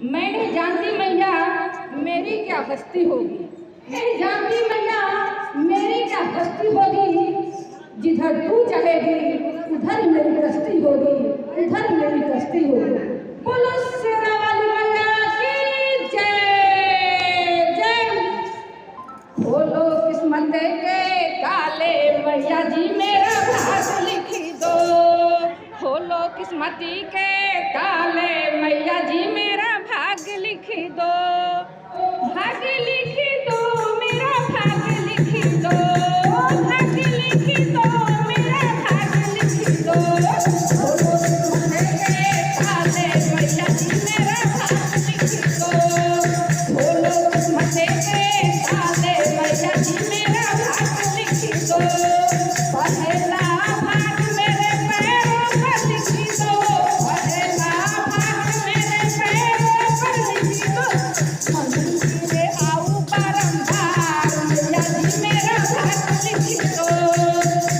मैं नहीं जानती मैया मेरी क्या हस्ती होगी, नहीं जानती मैया मेरी क्या हस्ती होगी। जिधर तू चाहेगी उधर मेरी कश्ती होगी, उधर मेरी कश्ती होगी। बोलो शेरा वाली मैया की जय जय। खोलो किस्मत के ताले मैया जी मेरा भाग लिखी दो। खोलो किस्मती के ताले मैया जी मेरा भाग लिखी दो। भाग लिखी दो मेरा भाग लिखी दो। भाग लिखी दो मेरा भाग लिखी दो। खोलो किस्मत के ताले मैया जी मेरा भाग लिखी दो। खोलो किस्मत के ताले मैया जी मेरा भाग लिखी दो। पहला भाग मेरे पैरों पर लिखी दो। पहला भाग मेरे पैरों पर लिखी दो। मंदिर आऊं बारंबार मैया जी मेरा भाग लिखी दो।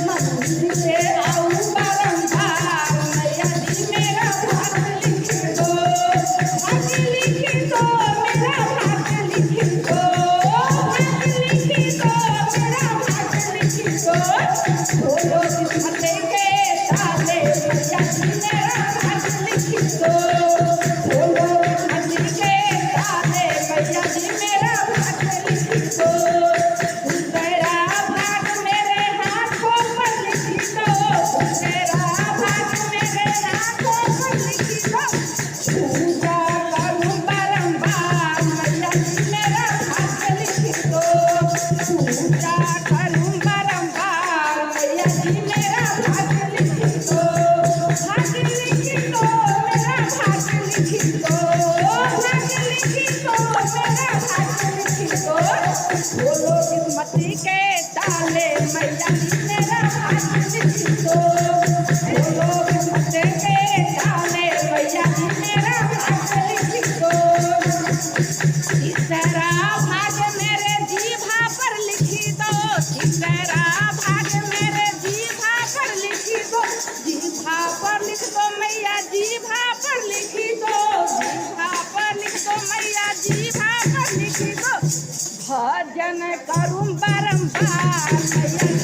मंदिर आऊं बारंबार मैया जी मेरा भाग लिखी दो। भाग लिखी दो मेरा भाग लिखी दो। भाग लिखी दो मेरा भाग लिखी दो। खोलो किस्मत के ताले मैया जी मेरा भाग लिखी दो। खोलो किस्मत के ताले मैया जी मेरा भाग लिखी दो। तेरा भाग मेरे हाथों पर लिखी दो। तेरा भाग मेरे हाथों पर लिखी दो। पूजा करूं बारंबार मैया जी मेरा भाग लिखी दो। पूजा करूं बारंबार मैया जी मेरा भाग लिखी दो। भाग लिखी दो मेरा भाग लिखी दो। भाग लिखी दो मेरा भाग लिखी दो। खोलो किस्मती के ताले मैया जी मेरा भाग लिखी दो। खोलो किस्मत के ताले मैया जी मेरा भाग लिखी दो। तीसरा भाग मेरे जीभा पर लिखी दो। तीसरा भाग मेरे जीभा पर लिखी दो। जीभा पर लिख दो मैया जीभा पर लिखी दो। जीभा पर लिख दो मैया जीभा पर लिखी दो। भजन करूं बारंबार मैया